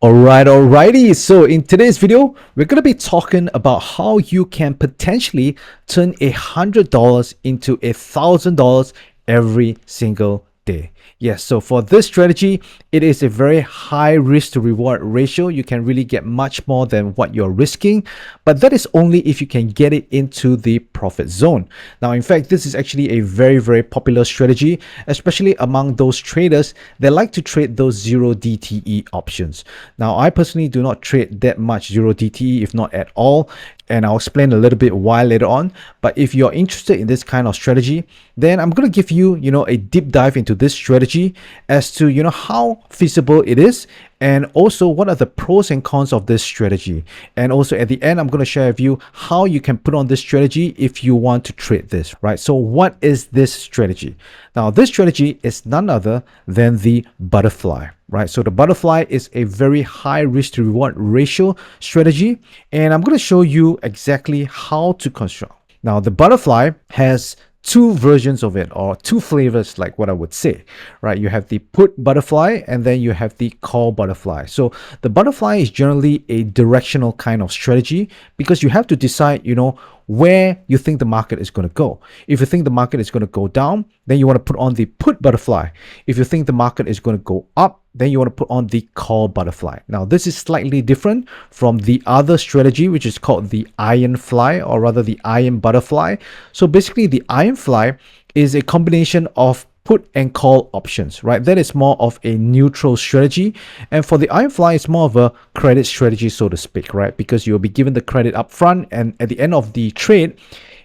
Alrighty. So in today's video, we're going to be talking about how you can potentially turn $100 into $1,000 every single day. Yes, so for this strategy, it is a very high risk to reward ratio. You can really get much more than what you're risking, but that is only if you can get it into the profit zone. Now, in fact, this is actually a very popular strategy, especially among those traders that like to trade those zero DTE options. Now, I personally do not trade that much zero DTE, if not at all, and I'll explain a little bit why later on. But if you're interested in this kind of strategy, then I'm going to give you, a deep dive into this strategy as to, how feasible it is, and also what are the pros and cons of this strategy. And also at the end, I'm going to share with you how you can put on this strategy if you want to trade this, right? So what is this strategy? Now, this strategy is none other than the butterfly, right? So the butterfly is a very high risk to reward ratio strategy, and I'm going to show you exactly how to construct. Now, the butterfly has two versions of it, or two flavors, like what I would say, right? You have the put butterfly and then you have the call butterfly. So the butterfly is generally a directional kind of strategy because you have to decide, where you think the market is going to go. If you think the market is going to go down, then you want to put on the put butterfly. If you think the market is going to go up, then you want to put on the call butterfly. Now, this is slightly different from the other strategy, which is called the iron fly, or rather the iron butterfly. So basically, the iron fly is a combination of put and call options, right? That is more of a neutral strategy. And for the iron fly, it's more of a credit strategy, so to speak, right? Because you'll be given the credit up front, and at the end of the trade,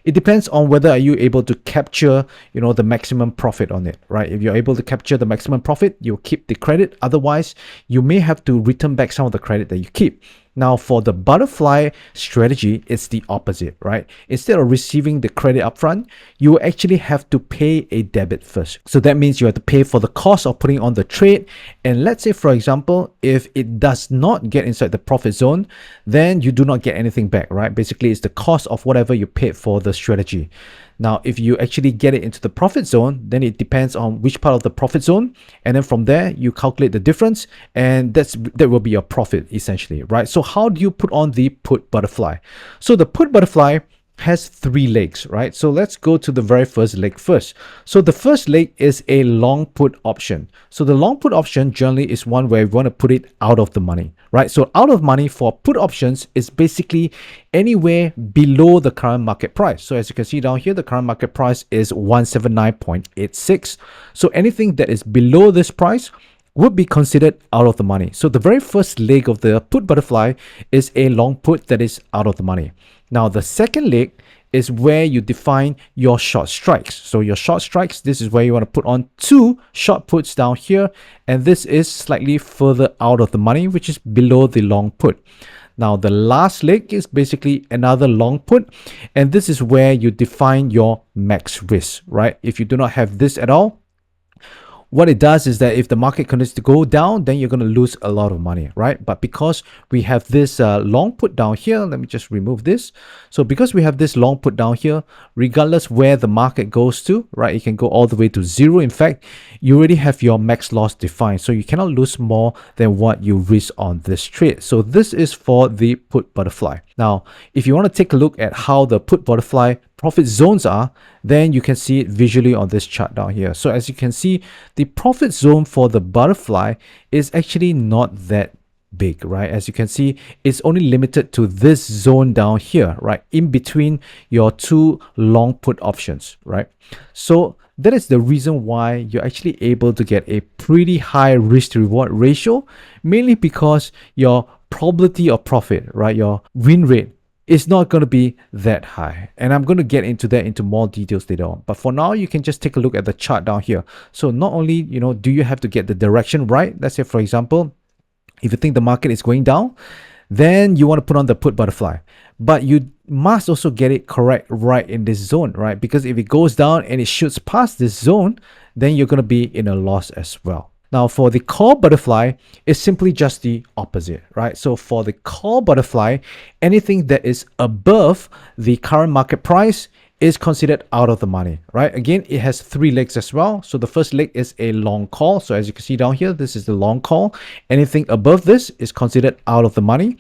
it depends on whether are you able to capture, the maximum profit on it, right? If you're able to capture the maximum profit, you'll keep the credit. Otherwise, you may have to return back some of the credit that you keep. Now, for the butterfly strategy, it's the opposite, right? Instead of receiving the credit upfront, you actually have to pay a debit first. So that means you have to pay for the cost of putting on the trade. And let's say, for example, if it does not get inside the profit zone, then you do not get anything back, right? Basically, it's the cost of whatever you paid for the strategy. Now, if you actually get it into the profit zone, then it depends on which part of the profit zone. And then from there, you calculate the difference, and that will be your profit essentially, right? So how do you put on the put butterfly? So the put butterfly has three legs, right? So let's go to the very first leg first. So the first leg is a long put option. So the long put option generally is one where we want to put it out of the money, right? So out of money for put options is basically anywhere below the current market price. So as you can see down here, the current market price is 179.86. So anything that is below this price would be considered out of the money. So the very first leg of the put butterfly is a long put that is out of the money. Now, the second leg is where you define your short strikes. So your short strikes, this is where you want to put on two short puts down here. And this is slightly further out of the money, which is below the long put. Now, the last leg is basically another long put. And this is where you define your max risk, right? If you do not have this at all, what it does is that if the market continues to go down, then you're going to lose a lot of money, right? But because we have this long put down here, let me just remove this. So because we have this long put down here, regardless where the market goes to, right, it can go all the way to zero. In fact, you already have your max loss defined. So you cannot lose more than what you risk on this trade. So this is for the put butterfly. Now, if you want to take a look at how the put butterfly profit zones are, then you can see it visually on this chart down here. So as you can see, the profit zone for the butterfly is actually not that big, right? As you can see, it's only limited to this zone down here, right? In between your two long put options, right? So that is the reason why you're actually able to get a pretty high risk to reward ratio, mainly because your probability of profit, right? Your win rate is not going to be that high, and I'm going to get into that into more details later on. But for now, you can just take a look at the chart down here. So not only do you have to get the direction right. Let's say, for example, if you think the market is going down, then you want to put on the put butterfly, but you must also get it correct right in this zone, right? Because if it goes down and it shoots past this zone, then you're going to be in a loss as well. Now, for the call butterfly, it's simply just the opposite, right? So for the call butterfly, anything that is above the current market price is considered out of the money, right? Again, it has 3 legs as well. So the first leg is a long call. So as you can see down here, this is the long call. Anything above this is considered out of the money.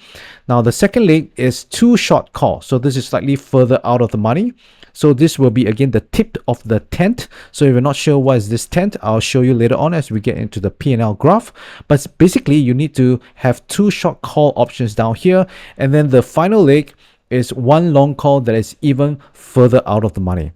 Now the second leg is 2 short calls. So this is slightly further out of the money. So this will be again the tip of the tent. So if you're not sure what is this tent, I'll show you later on as we get into the P&L graph. But basically you need to have 2 short call options down here, and then the final leg is 1 long call that is even further out of the money.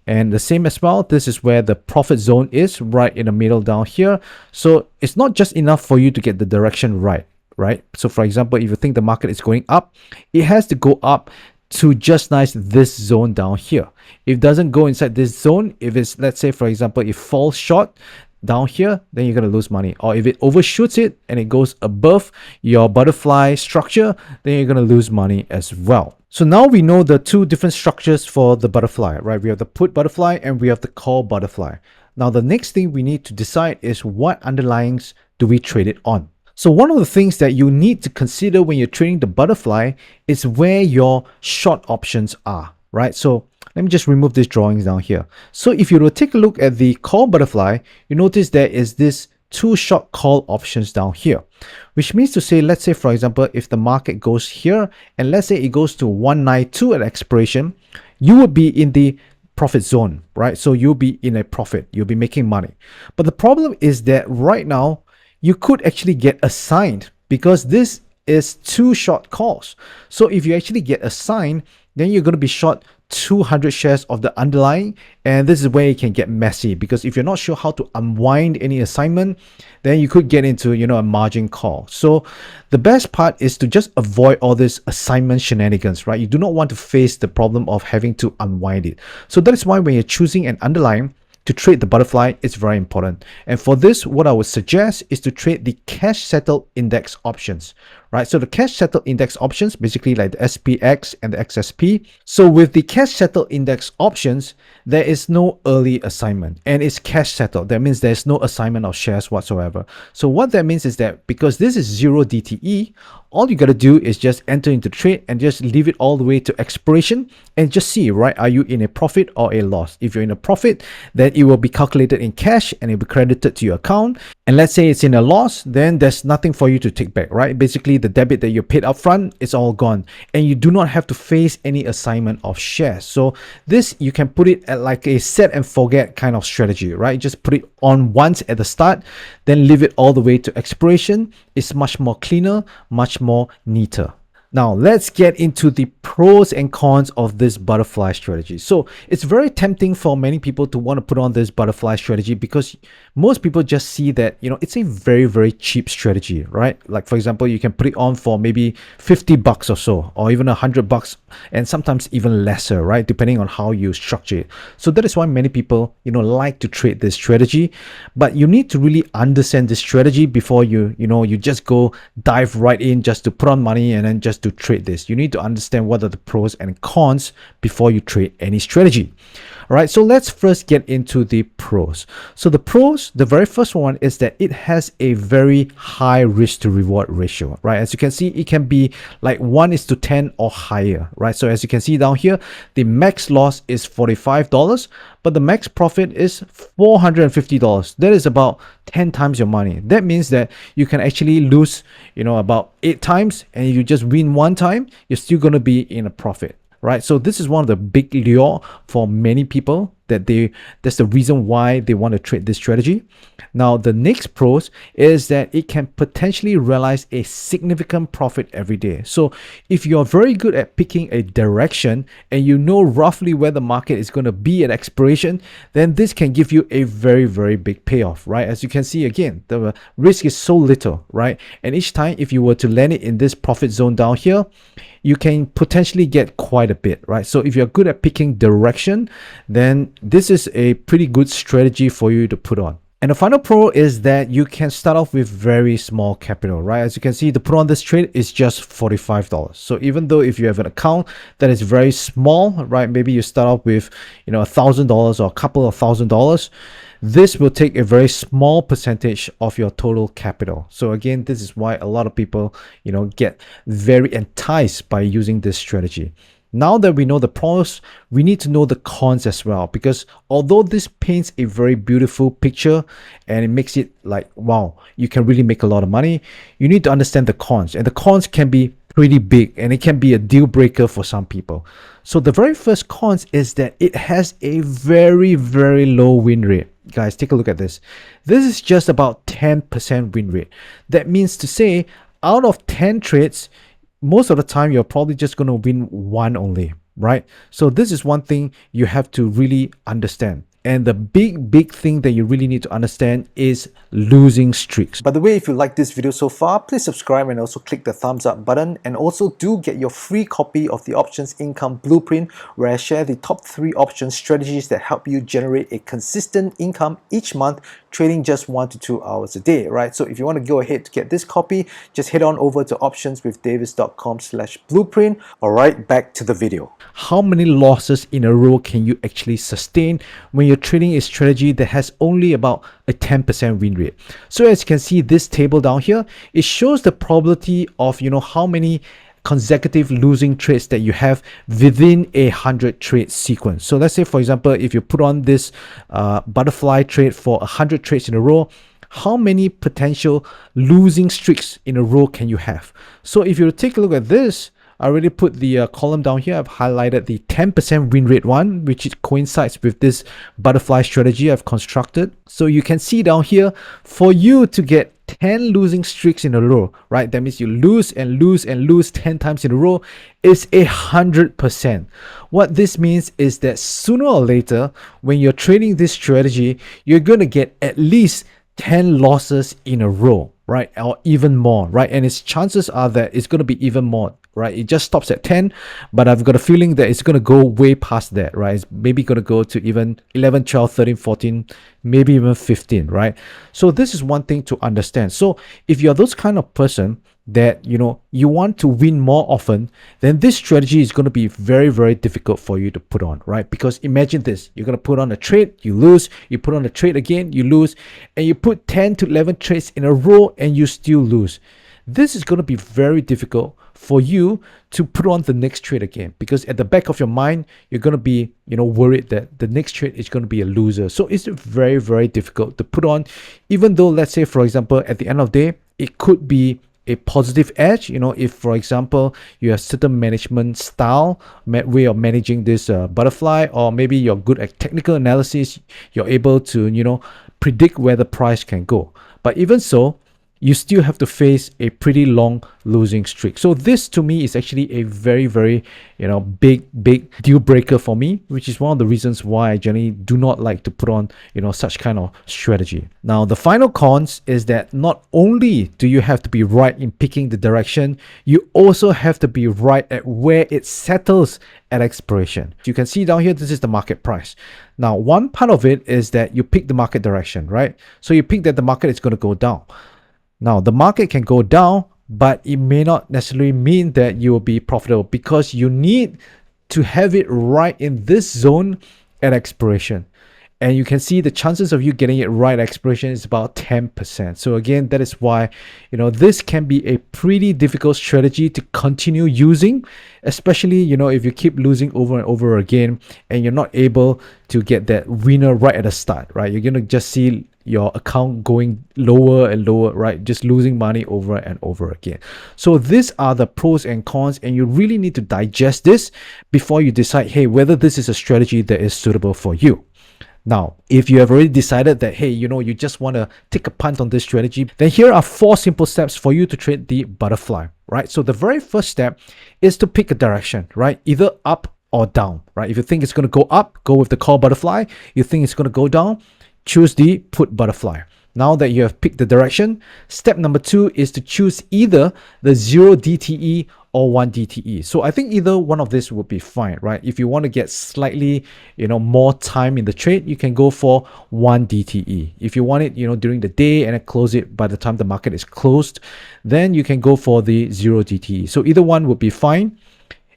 And the same as well, this is where the profit zone is, right in the middle down here. So it's not just enough for you to get the direction right? So for example, if you think the market is going up, it has to go up to just nice this zone down here. If it doesn't go inside this zone, if it's, let's say for example, it falls short down here, then you're going to lose money. Or if it overshoots it and it goes above your butterfly structure, then you're going to lose money as well. So now we know the 2 different structures for the butterfly, right? We have the put butterfly and we have the call butterfly. Now the next thing we need to decide is what underlyings do we trade it on. So one of the things that you need to consider when you're trading the butterfly is where your short options are, right? So let me just remove these drawings down here. So if you were to take a look at the call butterfly, you notice there is this 2 short call options down here, which means to say, let's say for example, if the market goes here and let's say it goes to 192 at expiration, you would be in the profit zone, right? So you'll be in a profit, you'll be making money. But the problem is that right now, you could actually get assigned because this is 2 short calls. So if you actually get assigned, then you're going to be short 200 shares of the underlying, and this is where it can get messy, because if you're not sure how to unwind any assignment, then you could get into, you know, a margin call. So the best part is to just avoid all this assignment shenanigans, right? You do not want to face the problem of having to unwind it. So that is why when you're choosing an underlying to trade the butterfly, it's very important. And for this, what I would suggest is to trade the cash settled index options, right? So the cash settled index options, basically like the SPX and the XSP. So with the cash settled index options, there is no early assignment and it's cash settled. That means there's no assignment of shares whatsoever. So what that means is that because this is 0 DTE, all you got to do is just enter into trade and just leave it all the way to expiration and just see, right? Are you in a profit or a loss? If you're in a profit, then it will be calculated in cash and it will be credited to your account. And let's say it's in a loss, then there's nothing for you to take back, right? Basically, the debit that you paid up front is all gone and you do not have to face any assignment of shares. So this, you can put it at like a set and forget kind of strategy, right? Just put it on once at the start, then leave it all the way to expiration. It's much more cleaner, much more neater. Now let's get into the pros and cons of this butterfly strategy. So it's very tempting for many people to want to put on this butterfly strategy because most people just see that, you know, it's a very, very cheap strategy, right? Like for example, you can put it on for maybe 50 bucks or so, or even 100 bucks, and sometimes even lesser, right? Depending on how you structure it. So that is why many people, you know, like to trade this strategy, but you need to really understand this strategy before you just go dive right in just to put on money and then just to trade this. You need to understand what are the pros and cons before you trade any strategy. All right, so let's first get into the pros. So the pros, the very first one is that it has a very high risk to reward ratio, right? As you can see, it can be like 1:10 or higher, right? So as you can see down here, the max loss is $45, but the max profit is $450. That is about 10 times your money. That means that you can actually lose, you know, about 8 times, and if you just win 1 time, you're still going to be in a profit. Right, so this is one of the big lure for many people that's the reason why they want to trade this strategy. Now, the next pros is that it can potentially realize a significant profit every day. So if you're very good at picking a direction and you know roughly where the market is going to be at expiration, then this can give you a very, very big payoff, right? As you can see, again, the risk is so little, right? And each time, if you were to land it in this profit zone down here, you can potentially get quite a bit, right? So if you're good at picking direction, then this is a pretty good strategy for you to put on. And the final pro is that you can start off with very small capital, right? As you can see, the put on this trade is just $45. So even though if you have an account that is very small, right? Maybe you start off with, you know, $1,000 or a couple of $1,000s. This will take a very small percentage of your total capital. So again, this is why a lot of people, you know, get very enticed by using this strategy. Now that we know the pros, we need to know the cons as well, because although this paints a very beautiful picture and it makes it like, wow, you can really make a lot of money, you need to understand the cons. And the cons can be pretty big and it can be a deal breaker for some people. So the very first cons is that it has a very, very low win rate. Guys, take a look at this. This is just about 10% win rate. That means to say, out of 10 trades, most of the time you're probably just going to win one only, right? So this is one thing you have to really understand. And the big thing that you really need to understand is losing streaks. By the way, if you like this video so far, please subscribe and also click the thumbs up button. And also do get your free copy of the Options Income Blueprint, where I share the top 3 option strategies that help you generate a consistent income each month, trading just 1 to 2 hours a day, right? So if you want to go ahead to get this copy, just head on over to optionswithdavis.com/blueprint. All right, back to the video. How many losses in a row can you actually sustain when you're trading a strategy that has only about a 10% win rate? So as you can see, this table down here, it shows the probability of, how many consecutive losing trades that you have within a 100 trade sequence. So let's say, for example, if you put on this butterfly trade for 100 trades in a row, how many potential losing streaks in a row can you have? So if you take a look at this, I already put the column down here. I've highlighted the 10% win rate one, which coincides with this butterfly strategy I've constructed. So you can see down here, for you to get 10 losing streaks in a row, right? That means you lose and lose and lose 10 times in a row, is 100%. What this means is that sooner or later, when you're trading this strategy, you're going to get at least 10 losses in a row, right? Or even more, right? And its chances are that it's going to be even more, right? It just stops at 10, but I've got a feeling that it's going to go way past that, right? It's maybe going to go to even 11, 12, 13, 14, maybe even 15, right? So this is one thing to understand. So if you're those kind of person that, you want to win more often, then this strategy is going to be very, very difficult for you to put on, right? Because imagine this, you're going to put on a trade, you lose, you put on a trade again, you lose, and you put 10 to 11 trades in a row and you still lose. This is going to be very difficult for you to put on the next trade again, because at the back of your mind, you're going to be, worried that the next trade is going to be a loser. So it's very, very difficult to put on, even though, let's say, for example, at the end of the day, it could be a positive edge. If, for example, you have certain management style, way of managing this butterfly, or maybe you're good at technical analysis, you're able to, predict where the price can go. But even so, you still have to face a pretty long losing streak. So this to me is actually a very, very, big deal breaker for me, which is one of the reasons why I generally do not like to put on, such kind of strategy. Now, the final cons is that not only do you have to be right in picking the direction, you also have to be right at where it settles at expiration. You can see down here, this is the market price. Now, one part of it is that you pick the market direction, right? So you pick that the market is going to go down. Now, the market can go down, but it may not necessarily mean that you will be profitable, because you need to have it right in this zone at expiration. And you can see the chances of you getting it right at expiration is about 10%. So again, that is why, this can be a pretty difficult strategy to continue using, especially, if you keep losing over and over again and you're not able to get that winner right at the start, right? You're going to just see your account going lower and lower, right? Just losing money over and over again. So these are the pros and cons, and you really need to digest this before you decide, hey, whether this is a strategy that is suitable for you. Now, if you have already decided that, hey, you just want to take a punt on this strategy, then here are 4 simple steps for you to trade the butterfly, right? So the very first step is to pick a direction, right? Either up or down, right? If you think it's going to go up, go with the call butterfly. You think it's going to go down, choose the put butterfly. Now that you have picked the direction, step number 2 is to choose either the 0 DTE or 1 DTE. So I think either one of this would be fine, right? If you want to get slightly, more time in the trade, you can go for 1 DTE. If you want it, during the day and close it by the time the market is closed, then you can go for the 0 DTE. So either one would be fine.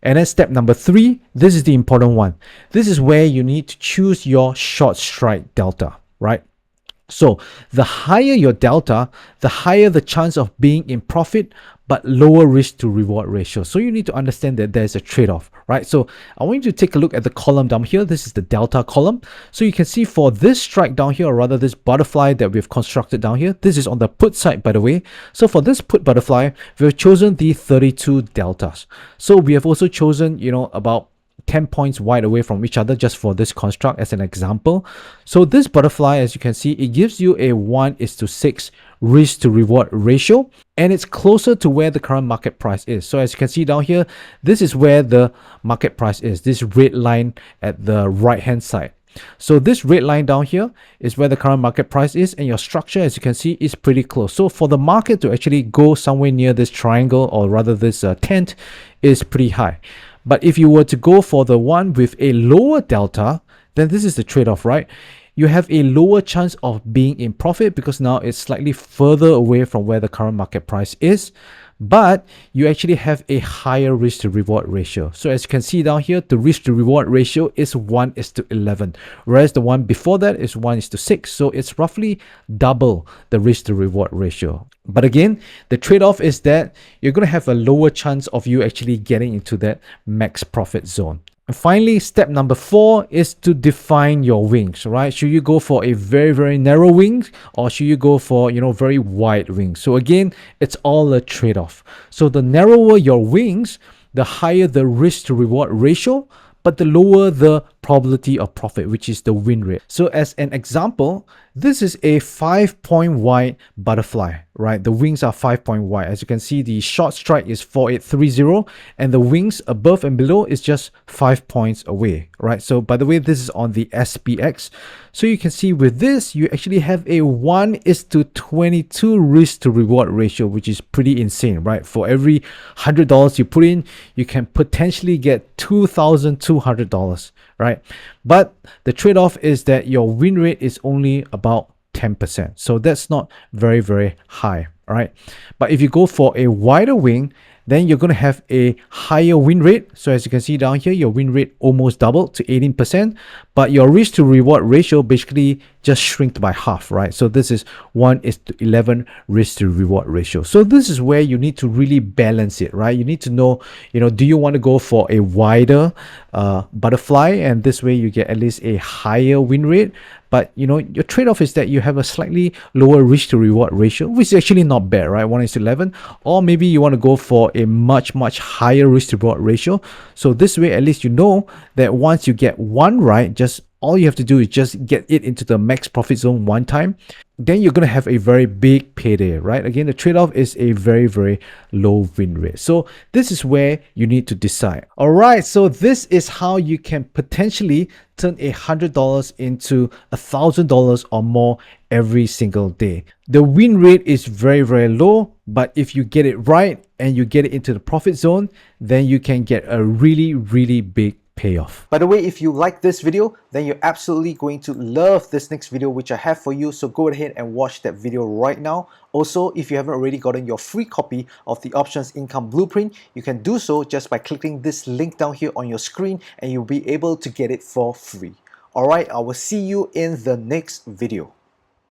And then step number 3, this is the important one. This is where you need to choose your short strike delta, right? So the higher your delta, the higher the chance of being in profit, but lower risk to reward ratio. So you need to understand that there's a trade-off, right? So I want you to take a look at the column down here. This is the delta column. So you can see for this strike down here, or rather this butterfly that we've constructed down here, this is on the put side, by the way. So for this put butterfly, we've chosen the 32 deltas. So we have also chosen, about 10 points wide away from each other just for this construct as an example. So this butterfly, as you can see, it gives you a 1:6 risk to reward ratio, and it's closer to where the current market price is. So as you can see down here, this is where the market price is, this red line at the right hand side. So this red line down here is where the current market price is, and your structure, as you can see, is pretty close. So for the market to actually go somewhere near this triangle, or rather this tent, is pretty high. But if you were to go for the one with a lower delta, then this is the trade-off, right? You have a lower chance of being in profit because now it's slightly further away from where the current market price is, but you actually have a higher risk to reward ratio. So as you can see down here, the risk to reward ratio is 1:11, whereas the one before that is 1:6. So it's roughly double the risk to reward ratio. But again, the trade-off is that you're going to have a lower chance of you actually getting into that max profit zone. And finally, step number 4 is to define your wings, right? Should you go for a very, very narrow wing, or should you go for, very wide wings? So again, it's all a trade-off. So the narrower your wings, the higher the risk to reward ratio, but the lower the probability of profit, which is the win rate. So as an example, this is a 5-point wide butterfly, right? The wings are 5-point wide. As you can see, the short strike is 4830, and the wings above and below is just 5 points away, right? So by the way, this is on the SPX. So you can see with this, you actually have a 1:22 risk to reward ratio, which is pretty insane, right? For every $100 you put in, you can potentially get $2,200, right? But the trade-off is that your win rate is only about 10%. So that's not very, very high, right? But if you go for a wider wing, then you're going to have a higher win rate. So as you can see down here, your win rate almost doubled to 18%, but your risk to reward ratio basically just shrinked by half, right? So this is 1:11 risk to reward ratio. So this is where you need to really balance it, right? You need to know, do you want to go for a wider butterfly, and this way you get at least a higher win rate, but your trade-off is that you have a slightly lower risk to reward ratio, which is actually not bad, right? 1:11. Or maybe you want to go for a much higher risk to reward ratio. So this way, at least you know that once you get one right, just all you have to do is just get it into the max profit zone one time, then you're going to have a very big payday, right? Again, the trade-off is a very, very low win rate. So this is where you need to decide. All right, so this is how you can potentially turn $100 into $1,000 or more every single day. The win rate is very, very low, but if you get it right and you get it into the profit zone, then you can get a really, really big payoff. By the way, if you like this video, then you're absolutely going to love this next video which I have for you, so go ahead and watch that video right now. Also, if you haven't already gotten your free copy of the Options Income Blueprint, you can do so just by clicking this link down here on your screen, and you'll be able to get it for free. Alright, I will see you in the next video.